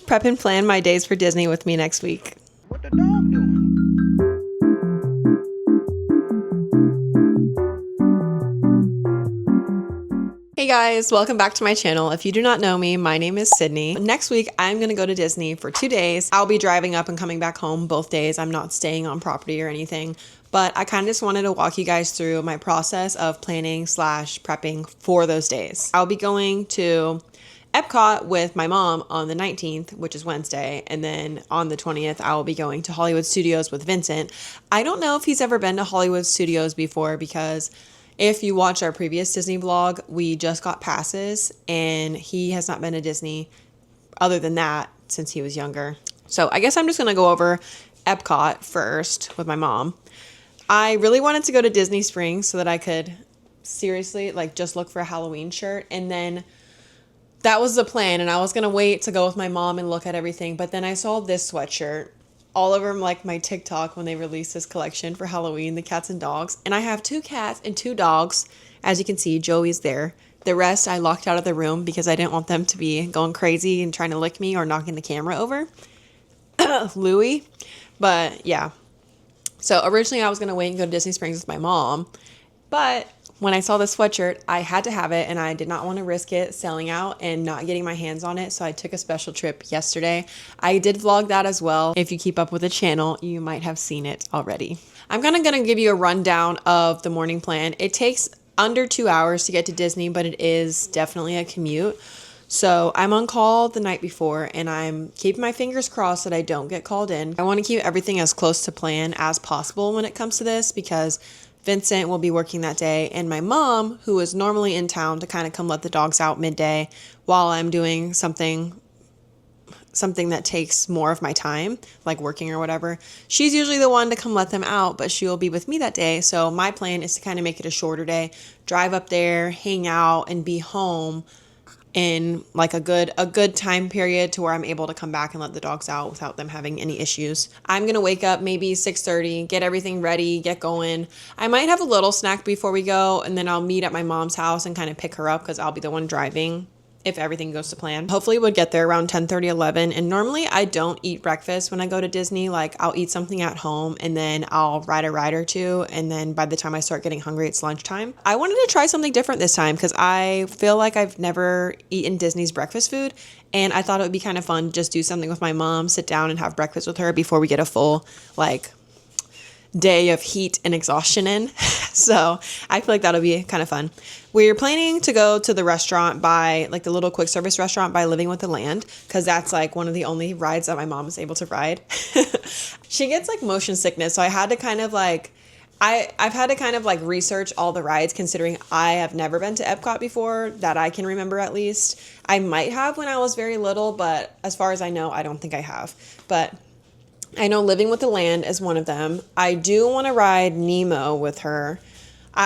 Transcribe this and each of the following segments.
prep and plan my days for Disney with me next week. What the dog doing? Hey guys, welcome back to my channel. If you do not know me, my name is Sydney. Next week, I'm gonna go to Disney for 2 days. I'll be driving up and coming back home both days. I'm not staying on property or anything, but I kind of just wanted to walk you guys through my process of planning / prepping for those days. I'll be going to Epcot with my mom on the 19th, which is Wednesday, and then on the 20th, I will be going to Hollywood Studios with Vincent. I don't know if he's ever been to Hollywood Studios before because if you watch our previous Disney vlog, we just got passes and he has not been to Disney other than that since he was younger. So I guess I'm just going to go over Epcot first with my mom. I really wanted to go to Disney Springs so that I could seriously just look for a Halloween shirt, and then that was the plan, and I was going to wait to go with my mom and look at everything, but then I saw this sweatshirt all over my TikTok when they released this collection for Halloween, the cats and dogs. And I have 2 cats and 2 dogs. As you can see, Joey's there. The rest I locked out of the room because I didn't want them to be going crazy and trying to lick me or knocking the camera over. Louie. But yeah. So originally I was going to wait and go to Disney Springs with my mom. But when I saw the sweatshirt, I had to have it, and I did not want to risk it selling out and not getting my hands on it, so I took a special trip yesterday. I did vlog that as well. If you keep up with the channel, you might have seen it already. I'm kind of going to give you a rundown of the morning plan. It takes under 2 hours to get to Disney, but it is definitely a commute. So I'm on call the night before, and I'm keeping my fingers crossed that I don't get called in. I want to keep everything as close to plan as possible when it comes to this because Vincent will be working that day, and my mom, who is normally in town to kind of come let the dogs out midday while I'm doing something that takes more of my time, like working or whatever. She's usually the one to come let them out, but she'll be with me that day. So my plan is to kind of make it a shorter day, drive up there, hang out, and be home in a good time period to where I'm able to come back and let the dogs out without them having any issues. I'm going to wake up maybe 6:30, get everything ready, get going. I might have a little snack before we go, and then I'll meet at my mom's house and kind of pick her up because I'll be the one driving if everything goes to plan. Hopefully we'll get there around 10:30, 11. And normally I don't eat breakfast when I go to Disney. I'll eat something at home and then I'll ride a ride or two. And then by the time I start getting hungry, it's lunchtime. I wanted to try something different this time because I feel like I've never eaten Disney's breakfast food. And I thought it would be kind of fun to just do something with my mom, sit down and have breakfast with her before we get a full day of heat and exhaustion in. So I feel like that'll be kind of fun. We're planning to go to the restaurant by the little quick service restaurant by Living with the Land, because that's one of the only rides that my mom is able to ride. She gets motion sickness, so I had to kind of I've had to kind of research all the rides, considering I have never been to Epcot before that I can remember. At least I might have when I was very little, but as far as I know, I don't think I have. But I know Living with the Land is one of them. I do want to ride Nemo with her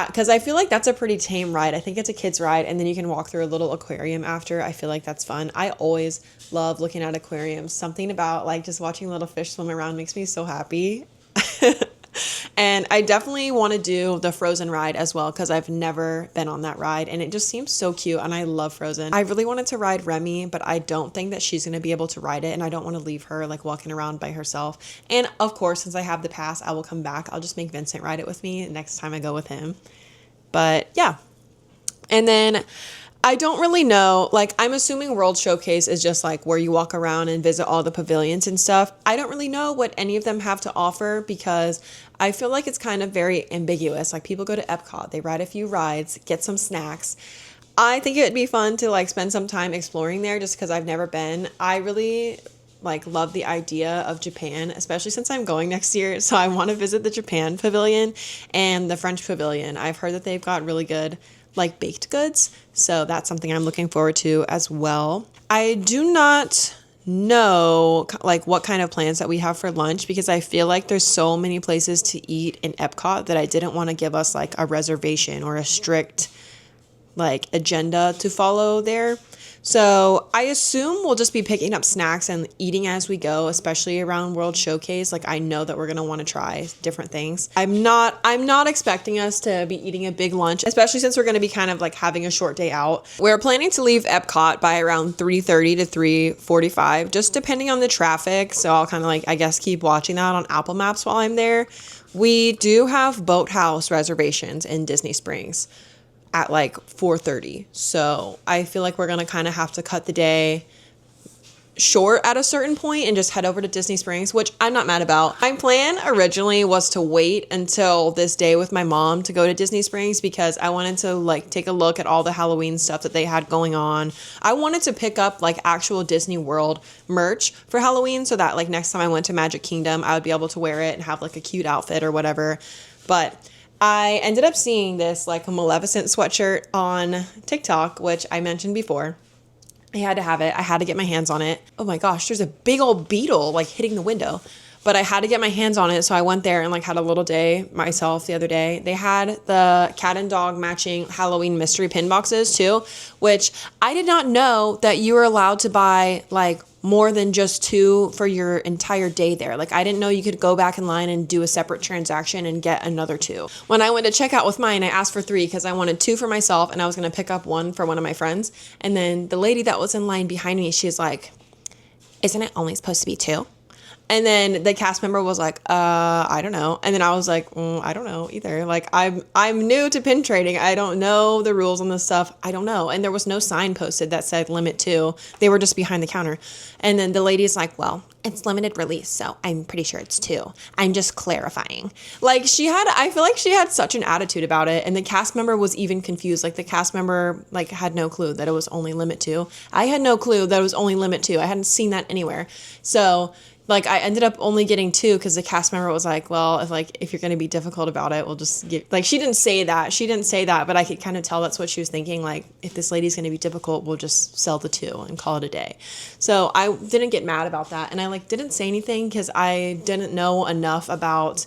because I feel like that's a pretty tame ride. I think it's a kid's ride, and then you can walk through a little aquarium after. I feel like that's fun. I always love looking at aquariums. Something about just watching little fish swim around makes me so happy. And I definitely want to do the Frozen ride as well because I've never been on that ride, and it just seems so cute, and I love Frozen. I really wanted to ride Remy, but I don't think that she's going to be able to ride it, and I don't want to leave her walking around by herself. And of course, since I have the pass, I will come back. I'll just make Vincent ride it with me next time I go with him. But yeah. And then I don't really know, I'm assuming World Showcase is just where you walk around and visit all the pavilions and stuff. I don't really know what any of them have to offer because I feel like it's kind of very ambiguous. People go to Epcot, they ride a few rides, get some snacks. I think it would be fun to spend some time exploring there just because I've never been. I really love the idea of Japan, especially since I'm going next year. So I want to visit the Japan pavilion and the French pavilion. I've heard that they've got really good baked goods. So that's something I'm looking forward to as well. I do not know what kind of plans that we have for lunch because I feel like there's so many places to eat in Epcot that I didn't want to give us a reservation or a strict agenda to follow there. So I assume we'll just be picking up snacks and eating as we go, especially around World Showcase. Like I know that we're gonna want to try different things. I'm not expecting us to be eating a big lunch, especially since we're gonna be kind of like having a short day out. We're planning to leave Epcot by around 3:30 to 3:45, just depending on the traffic. So I'll kind of like, I guess, keep watching that on Apple Maps while I'm there. We do have boathouse reservations in Disney Springs at like 4:30. So I feel like we're going to kind of have to cut the day short at a certain point and just head over to Disney Springs, which I'm not mad about. My plan originally was to wait until this day with my mom to go to Disney Springs because I wanted to like take a look at all the Halloween stuff that they had going on. I wanted to pick up like actual Disney World merch for Halloween so that like next time I went to Magic Kingdom, I would be able to wear it and have like a cute outfit or whatever. But I ended up seeing this like a Maleficent sweatshirt on TikTok, which I mentioned before. I had to have it. I had to get my hands on it. Oh my gosh, there's a big old beetle like hitting the window. But I had to get my hands on it, so I went there and like had a little day myself the other day. They had the cat and dog matching Halloween mystery pin boxes too, which I did not know that you were allowed to buy like more than just 2 for your entire day there. Like I didn't know you could go back in line and do a separate transaction and get another 2. When I went to check out with mine, I asked for 3 because I wanted 2 for myself and I was going to pick up 1 for one of my friends. And then the lady that was in line behind me, she's like, "Isn't it only supposed to be 2?" And then the cast member was like, I don't know. And then I was like, I don't know either. Like I'm new to pin trading. I don't know the rules on this stuff. I don't know. And there was no sign posted that said limit 2. They were just behind the counter. And then the lady's like, "Well, it's limited release, so I'm pretty sure it's 2. I'm just clarifying." Like I feel like she had such an attitude about it. And the cast member was even confused. Like the cast member like had no clue that it was only limit 2. I had no clue that it was only limit 2. I hadn't seen that anywhere. So like I ended up only getting 2 because the cast member was like, "Well, if you're going to be difficult about it, we'll just give," like she didn't say that, but I could kind of tell that's what she was thinking. Like if this lady's going to be difficult, we'll just sell the 2 and call it a day. So I didn't get mad about that. And I like didn't say anything because I didn't know enough about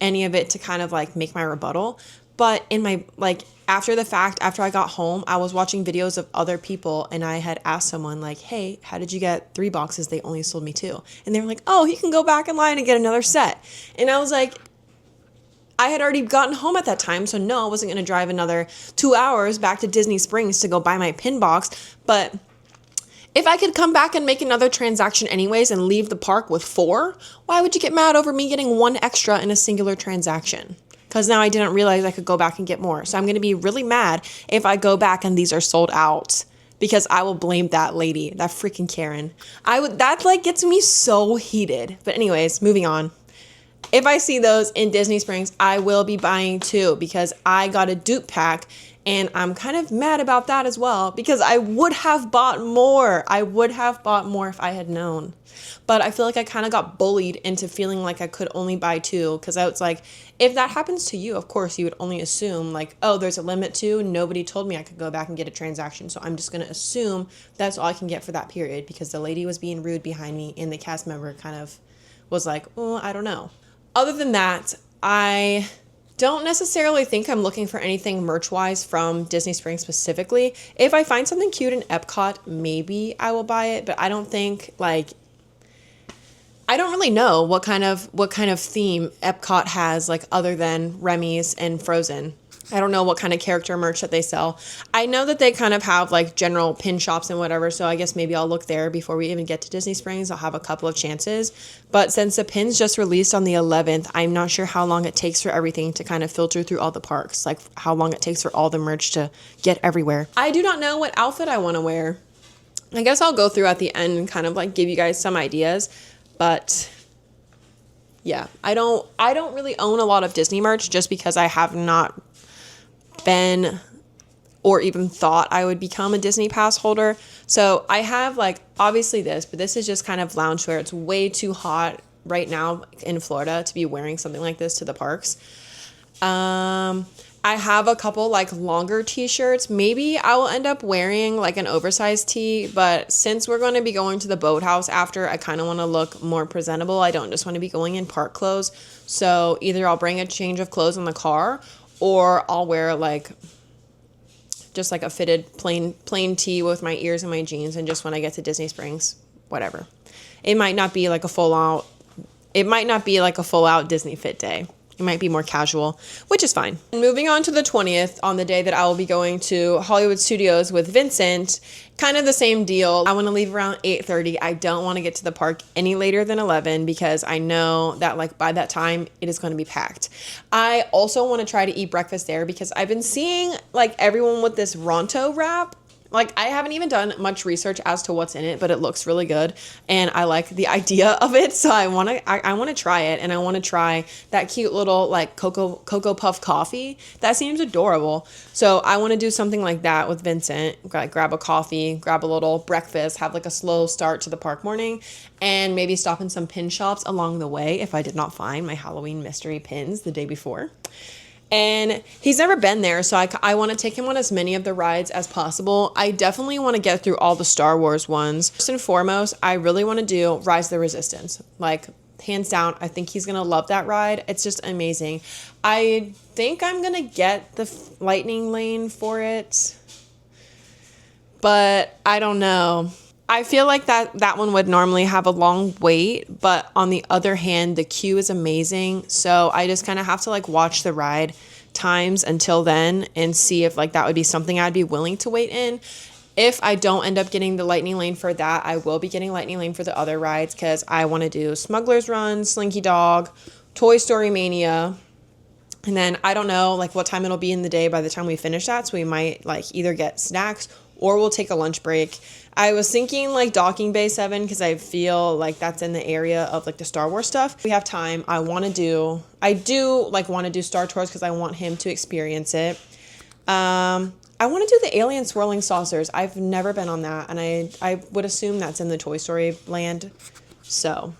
any of it to kind of like make my rebuttal. But in my like after the fact, after I got home, I was watching videos of other people and I had asked someone like, "Hey, how did you get 3 boxes? They only sold me 2." And they were like, "Oh, you can go back in line and get another set." And I was like, I had already gotten home at that time, so no, I wasn't going to drive another 2 hours back to Disney Springs to go buy my pin box. But if I could come back and make another transaction anyways and leave the park with 4, why would you get mad over me getting 1 extra in a singular transaction? Because now I didn't realize I could go back and get more. So I'm going to be really mad if I go back and these are sold out. Because I will blame that lady, that freaking Karen. That like gets me so heated. But anyways, moving on. If I see those in Disney Springs, I will be buying 2 because I got a dupe pack. And I'm kind of mad about that as well because I would have bought more. I would have bought more if I had known. But I feel like I kind of got bullied into feeling like I could only buy 2 because I was like, if that happens to you, of course, you would only assume like, oh, there's a limit to. Nobody told me I could go back and get a transaction. So I'm just going to assume that's all I can get for that period because the lady was being rude behind me and the cast member kind of was like, "Oh, I don't know." Other than that, I don't necessarily think I'm looking for anything merch-wise from Disney Springs specifically. If I find something cute in Epcot, maybe I will buy it, but I don't think like I don't really know what kind of theme Epcot has like other than Remy's and Frozen. I don't know what kind of character merch that they sell. I know that they kind of have like general pin shops and whatever, so I guess maybe I'll look there before we even get to Disney Springs. I'll have a couple of chances. But since the pins just released on the 11th, I'm not sure how long it takes for everything to kind of filter through all the parks, like how long it takes for all the merch to get everywhere. I do not know what outfit I want to wear. I guess I'll go through at the end and kind of like give you guys some ideas. But yeah, I don't really own a lot of Disney merch just because I have not been or even thought I would become a Disney pass holder. So I have like obviously this, but this is just kind of loungewear. It's way too hot right now in Florida to be wearing something like this to the parks. I have a couple like longer t-shirts. Maybe I will end up wearing like an oversized tee, but since we're going to be going to the boathouse after, I kind of want to look more presentable. I don't just want to be going in park clothes. So either I'll bring a change of clothes in the car or I'll wear like just like a fitted plain tee with my ears and my jeans, and just when I get to Disney Springs, whatever. It might not be like a full out Disney fit day. It might be more casual, which is fine. Moving on to the 20th, on the day that I will be going to Hollywood Studios with Vincent, kind of the same deal. I want to leave around 8:30. I don't want to get to the park any later than 11 because I know that like by that time it is going to be packed. I also want to try to eat breakfast there because I've been seeing like everyone with this Ronto wrap. Like, I haven't even done much research as to what's in it, but it looks really good, and I like the idea of it, so I want to try it, and I want to try that cute little, like, Cocoa Puff coffee. That seems adorable, so I want to do something like that with Vincent, like, grab a coffee, grab a little breakfast, have, like, a slow start to the park morning, and maybe stop in some pin shops along the way if I did not find my Halloween mystery pins the day before. And he's never been there, so I want to take him on as many of the rides as possible. I definitely want to get through all the Star Wars ones. First and foremost, I really want to do Rise of the Resistance. Like, hands down, I think he's going to love that ride. It's just amazing. I think I'm going to get the lightning lane for it, but I don't know. I feel like that one would normally have a long wait, but on the other hand, the queue is amazing. So I just kind of have to like watch the ride times until then and see if like that would be something I'd be willing to wait in. If I don't end up getting the lightning lane for that, I will be getting lightning lane for the other rides because I want to do Smuggler's Run, Slinky Dog, Toy Story Mania. And then I don't know like what time it'll be in the day by the time we finish that. So we might like either get snacks or we'll take a lunch break. I was thinking like Docking Bay 7 because I feel like that's in the area of like the Star Wars stuff. If we have time, I do want to do Star Tours because I want him to experience it. I want to do the alien swirling saucers. I've never been on that, and I would assume that's in the Toy Story land. So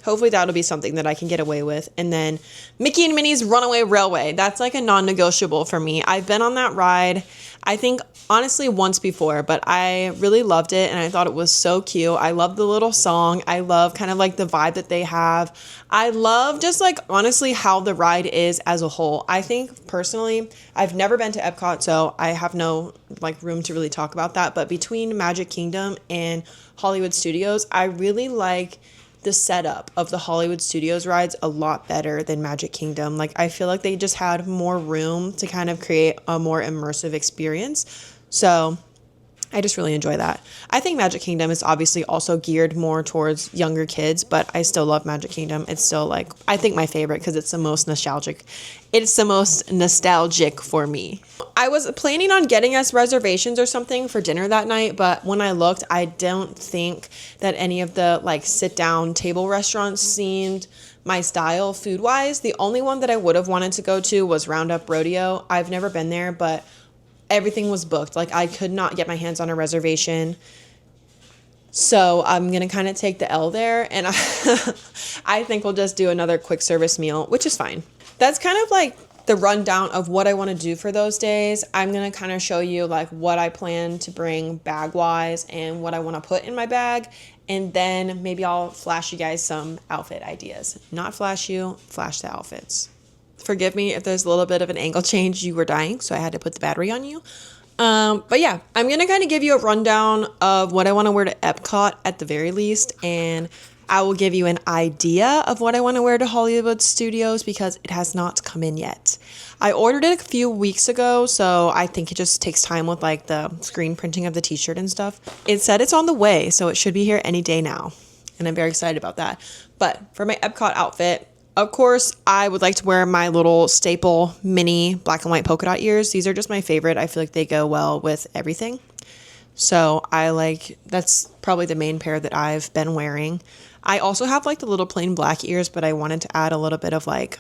hopefully that'll be something that I can get away with. And then Mickey and Minnie's Runaway Railway. That's like a non-negotiable for me. I've been on that ride, I think, honestly, once before, but I really loved it, and I thought it was so cute. I love the little song. I love kind of like the vibe that they have. I love just like, honestly, how the ride is as a whole. I think, personally, I've never been to Epcot, so I have no like room to really talk about that. But between Magic Kingdom and Hollywood Studios, I really like the setup of the Hollywood Studios rides a lot better than Magic Kingdom. Like, I feel like they just had more room to kind of create a more immersive experience. So I just really enjoy that. I think Magic Kingdom is obviously also geared more towards younger kids, but I still love Magic Kingdom. It's still like, I think my favorite because it's the most nostalgic. It's the most nostalgic for me. I was planning on getting us reservations or something for dinner that night, but when I looked, I don't think that any of the like sit down table restaurants seemed my style food wise. The only one that I would have wanted to go to was Roundup Rodeo. I've never been there, but everything was booked. Like, I could not get my hands on a reservation. So I'm going to kind of take the L there. And I think we'll just do another quick service meal, which is fine. That's kind of like the rundown of what I want to do for those days. I'm going to kind of show you like what I plan to bring bag wise and what I want to put in my bag. And then maybe I'll flash you guys some outfit ideas. Not flash you, flash the outfits. Forgive me if there's a little bit of an angle change. You were dying, so I had to put the battery on you. But yeah, I'm going to kind of give you a rundown of what I want to wear to Epcot at the very least. And I will give you an idea of what I want to wear to Hollywood Studios because it has not come in yet. I ordered it a few weeks ago, so I think it just takes time with like the screen printing of the t-shirt and stuff. It said it's on the way, so it should be here any day now. And I'm very excited about that. But for my Epcot outfit, of course, I would like to wear my little staple mini black and white polka dot ears. These are just my favorite. I feel like they go well with everything. So that's probably the main pair that I've been wearing. I also have like the little plain black ears, but I wanted to add a little bit of like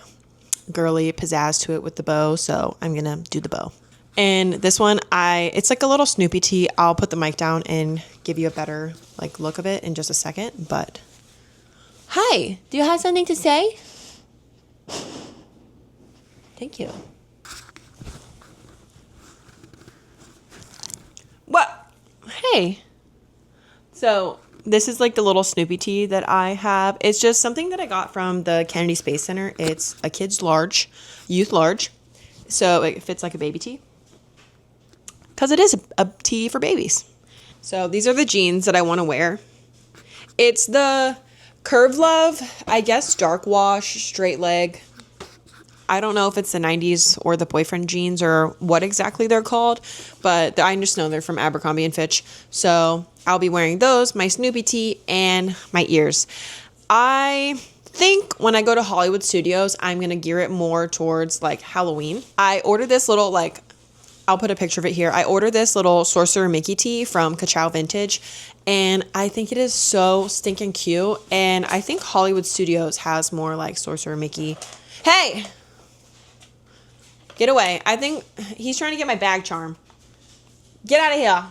girly pizzazz to it with the bow. So I'm going to do the bow. And this one, it's like a little Snoopy tee. I'll put the mic down and give you a better like look of it in just a second. But hi, do you have something to say? Thank you. What? Hey. So this is like the little Snoopy tee that I have. It's just something that I got from the Kennedy Space Center. It's a kid's large, youth large. So it fits like a baby tee. because it is a tee for babies. So these are the jeans that I want to wear. It's the Curve Love, I guess, dark wash, straight leg. I don't know if it's the 90s or the boyfriend jeans or what exactly they're called, but I just know they're from Abercrombie and Fitch. So I'll be wearing those, my Snoopy tee, and my ears. I think when I go to Hollywood Studios, I'm going to gear it more towards like Halloween. I ordered this little like, I'll put a picture of it here. I ordered this little Sorcerer Mickey tee from Ka-Chow Vintage, and I think it is so stinking cute. And I think Hollywood Studios has more like Sorcerer Mickey. Hey! Get away. I think he's trying to get my bag charm. Get out of here.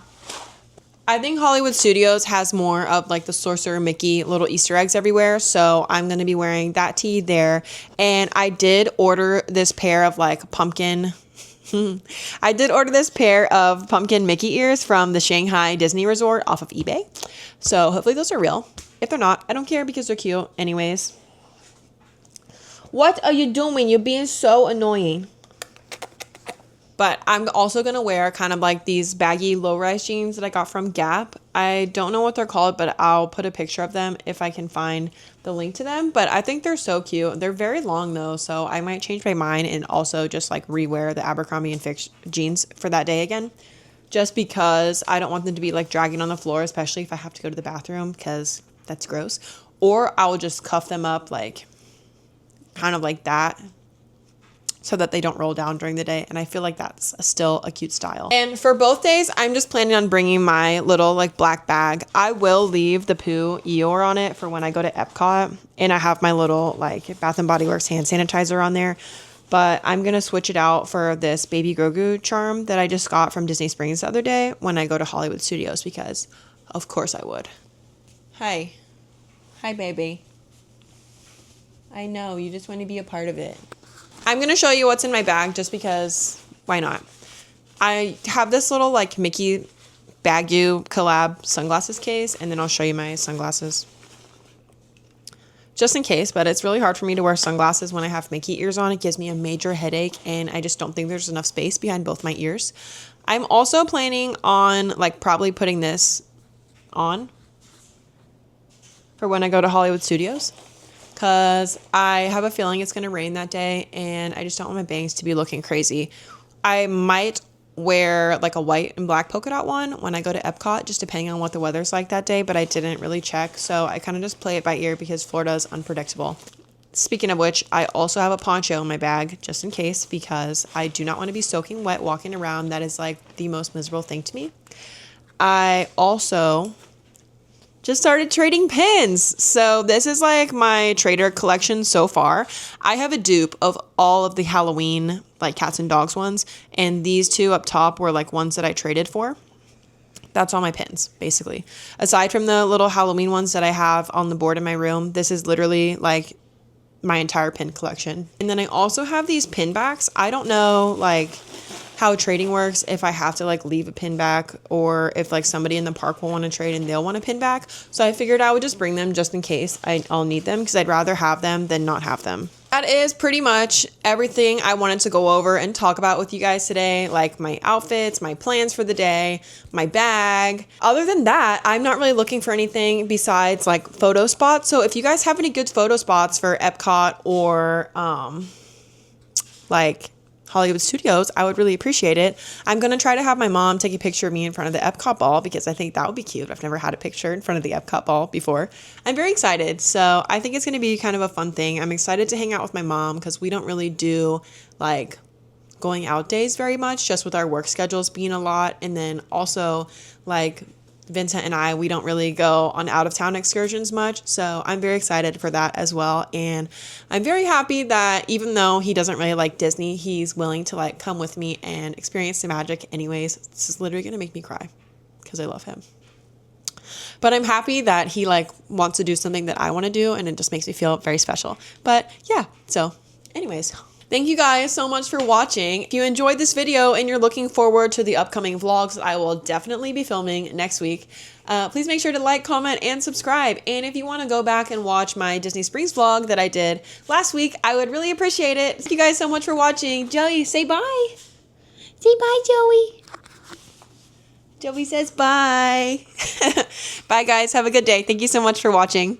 I think Hollywood Studios has more of like the Sorcerer Mickey little Easter eggs everywhere. So I'm going to be wearing that tee there. And I did order this pair of like pumpkin. I did order this pair of pumpkin Mickey ears from the Shanghai Disney Resort off of eBay. So hopefully those are real. If they're not, I don't care because they're cute anyways. What are you doing? You're being so annoying. But I'm also going to wear kind of like these baggy low-rise jeans that I got from Gap. I don't know what they're called, but I'll put a picture of them if I can find the link to them. But I think they're so cute. They're very long though, so I might change my mind and also just like rewear the Abercrombie and Fitch jeans for that day again. Just because I don't want them to be like dragging on the floor, especially if I have to go to the bathroom because that's gross. Or I'll just cuff them up like kind of like that, so that they don't roll down during the day. And I feel like that's still a cute style. And for both days, I'm just planning on bringing my little like black bag. I will leave the Pooh Eeyore on it for when I go to Epcot. And I have my little like Bath & Body Works hand sanitizer on there. But I'm going to switch it out for this Baby Grogu charm that I just got from Disney Springs the other day when I go to Hollywood Studios, because of course I would. Hi. Hi, baby. I know, you just want to be a part of it. I'm going to show you what's in my bag just because, why not? I have this little like Mickey Bagu collab sunglasses case, and then I'll show you my sunglasses. Just in case, but it's really hard for me to wear sunglasses when I have Mickey ears on. It gives me a major headache, and I just don't think there's enough space behind both my ears. I'm also planning on like probably putting this on for when I go to Hollywood Studios, because I have a feeling it's going to rain that day, and I just don't want my bangs to be looking crazy. I might wear like a white and black polka dot one when I go to Epcot, just depending on what the weather's like that day, but I didn't really check, so I kind of just play it by ear because Florida is unpredictable. Speaking of which, I also have a poncho in my bag just in case, because I do not want to be soaking wet walking around. That is like the most miserable thing to me. I also just started trading pins. So this is like my trader collection so far. I have a dupe of all of the Halloween like cats and dogs ones, and these two up top were like ones that I traded for. That's all my pins, basically. Aside from the little Halloween ones that I have on the board in my room, this is literally like my entire pin collection. And then I also have these pin backs. I don't know like how trading works, if I have to like leave a pin back, or if like somebody in the park will want to trade and they'll want a pin back. So I figured I would just bring them just in case I'll need them, because I'd rather have them than not have them. That is pretty much everything I wanted to go over and talk about with you guys today, like my outfits, my plans for the day, my bag. Other than that, I'm not really looking for anything besides like photo spots. So if you guys have any good photo spots for Epcot or like Hollywood Studios, I would really appreciate it. I'm going to try to have my mom take a picture of me in front of the Epcot ball, because I think that would be cute. I've never had a picture in front of the Epcot ball before. I'm very excited. So I think it's going to be kind of a fun thing. I'm excited to hang out with my mom, because we don't really do like going out days very much, just with our work schedules being a lot. And then also like Vincent and I, we don't really go on out of town excursions much. So I'm very excited for that as well. And I'm very happy that even though he doesn't really like Disney, he's willing to like come with me and experience the magic anyways. This is literally going to make me cry because I love him. But I'm happy that he like wants to do something that I want to do, and it just makes me feel very special. But yeah, so anyways, thank you guys so much for watching. If you enjoyed this video and you're looking forward to the upcoming vlogs that I will definitely be filming next week, please make sure to like, comment, and subscribe. And if you want to go back and watch my Disney Springs vlog that I did last week, I would really appreciate it. Thank you guys so much for watching. Joey, say bye. Say bye, Joey. Joey says bye. Bye, guys. Have a good day. Thank you so much for watching.